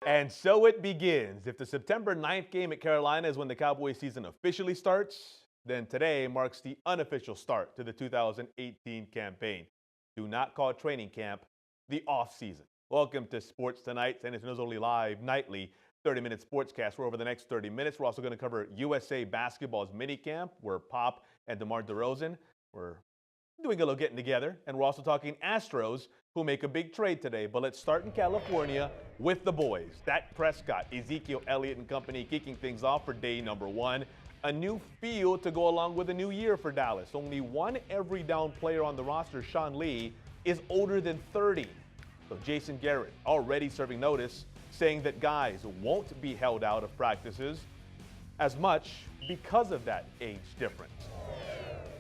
And so it begins. If the September 9th game at Carolina is when the Cowboys season officially starts, then today marks the unofficial start to the 2018 campaign. Do not call training camp the off season. Welcome to Sports Tonight, San Antonio's only live nightly 30-minute sportscast. Where over the next 30 minutes, we're also going to cover USA Basketball's minicamp, where Pop and DeMar DeRozan were doing a little getting together. And we're also talking Astros, who make a big trade today. But let's start in California with the boys. Dak Prescott, Ezekiel Elliott and company kicking things off for day number one. A new field to go along with a new year for Dallas. Only one every down player on the roster, Sean Lee, is older than 30. So Jason Garrett already serving notice, saying that guys won't be held out of practices as much because of that age difference.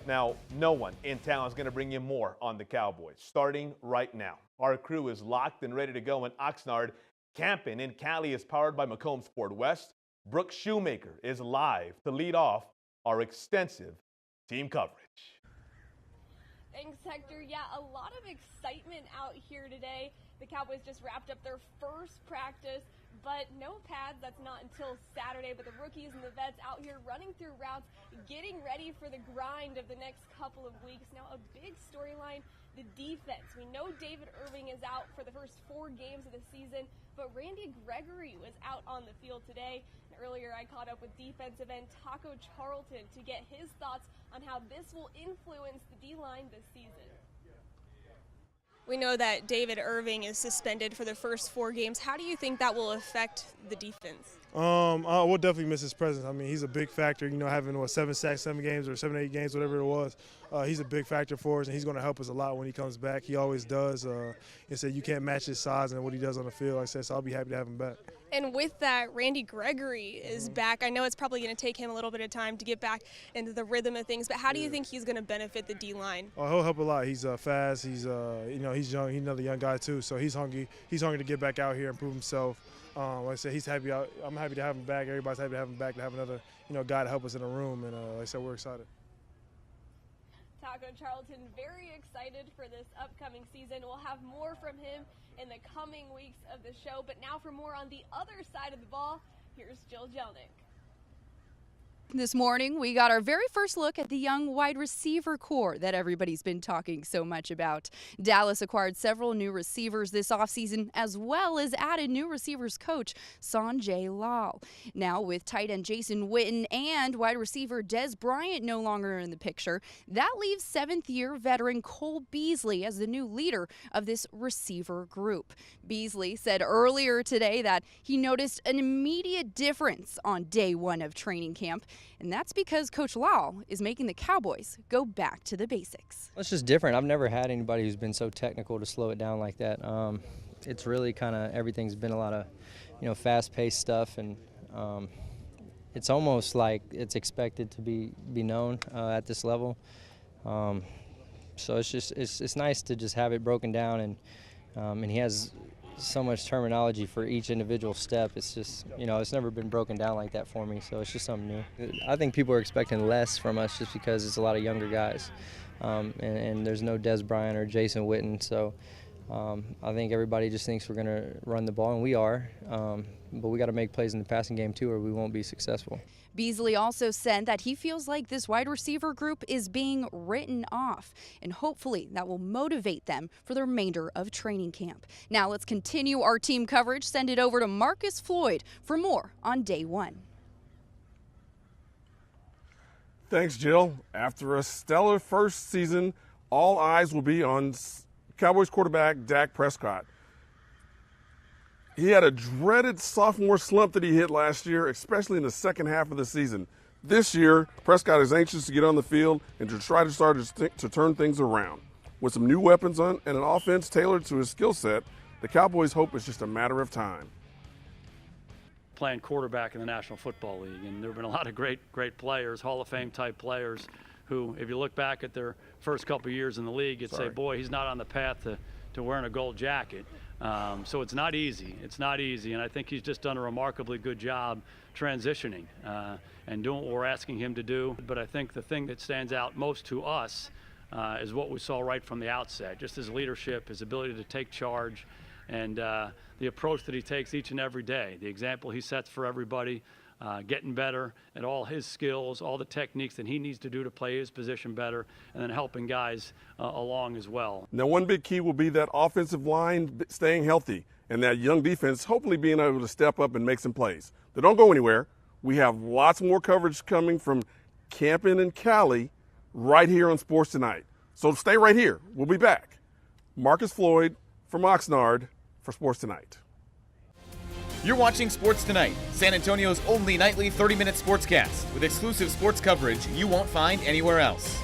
Now, no one in town is going to bring you more on the Cowboys, starting right now. Our crew is locked and ready to go in Oxnard. Camping in Cali is powered by Macomb Sport West. Brooke Shoemaker is live to lead off our extensive team coverage. Thanks, Hector. Yeah, a lot of excitement out here today. The Cowboys just wrapped up their first practice, but no pads. That's not until Saturday. But the rookies and the vets out here running through routes, getting ready for the grind of the next couple of weeks. Now, a big storyline, the defense. We know David Irving is out for the first 4 games of the season, but Randy Gregory was out on the field today. And earlier, I caught up with defensive end Taco Charlton to get his thoughts on how this will influence the D-line this season. We know that David Irving is suspended for the first 4 games. How do you think that will affect the defense? We'll definitely miss his presence. I mean, he's a big factor, having 7 sacks, 7 games, or 7, 8 games, whatever it was. He's a big factor for us, and he's going to help us a lot when he comes back. He always does. And so you can't match his size and what he does on the field, like I said, so I'll be happy to have him back. And with that, Randy Gregory is back. I know it's probably going to take him a little bit of time to get back into the rhythm of things, but how do you think he's going to benefit the D-line? Oh, he'll help a lot. He's fast. He's he's young. He's another young guy too, so he's hungry. He's hungry to get back out here and prove himself. Like I said, he's happy. I'm happy to have him back. Everybody's happy to have him back, to have another guy to help us in the room. And like I said, we're excited. Taco Charlton, very excited for this upcoming season. We'll have more from him in the coming weeks of the show. But now for more on the other side of the ball, here's Jill Jelnick. This morning, we got our very first look at the young wide receiver core that everybody's been talking so much about. Dallas acquired several new receivers this offseason, as well as added new receivers coach Sanjay Lal. Now, with tight end Jason Witten and wide receiver Des Bryant no longer in the picture, that leaves 7th-year veteran Cole Beasley as the new leader of this receiver group. Beasley said earlier today that he noticed an immediate difference on day 1 of training camp. And that's because Coach Lal is making the Cowboys go back to the basics. It's just different. I've never had anybody who's been so technical to slow it down like that. It's really kind of everything's been a lot of, fast-paced stuff, and it's almost like it's expected to be known at this level. So it's nice to just have it broken down, and he has so much terminology for each individual step. It's just, it's never been broken down like that for me, so it's just something new. I think people are expecting less from us just because it's a lot of younger guys, and there's no Des Bryant or Jason Witten, so I think everybody just thinks we're going to run the ball, and we are, but we got to make plays in the passing game too, or we won't be successful. Beasley also said that he feels like this wide receiver group is being written off, and hopefully that will motivate them for the remainder of training camp. Now let's continue our team coverage. Send it over to Marcus Floyd for more on day 1. Thanks, Jill. After a stellar first season, all eyes will be on Cowboys quarterback Dak Prescott. He had a dreaded sophomore slump that he hit last year, especially in the second half of the season. This year, Prescott is anxious to get on the field and to try to start to turn things around. With some new weapons and an offense tailored to his skill set, the Cowboys hope it's just a matter of time. Playing quarterback in the National Football League, and there have been a lot of great players, Hall of Fame type players, who, if you look back at their first couple of years in the league, you'd say, boy, he's not on the path to wearing a gold jacket. So it's not easy. It's not easy, and I think he's just done a remarkably good job transitioning and doing what we're asking him to do. But I think the thing that stands out most to us is what we saw right from the outset, just his leadership, his ability to take charge, and the approach that he takes each and every day, the example he sets for everybody, getting better at all his skills, all the techniques that he needs to do to play his position better, and then helping guys along as well. Now, one big key will be that offensive line staying healthy and that young defense hopefully being able to step up and make some plays. They don't go anywhere. We have lots more coverage coming from Campen and Cali right here on Sports Tonight. So stay right here. We'll be back. Marcus Floyd from Oxnard for Sports Tonight. You're watching Sports Tonight, San Antonio's only nightly 30-minute sportscast with exclusive sports coverage you won't find anywhere else.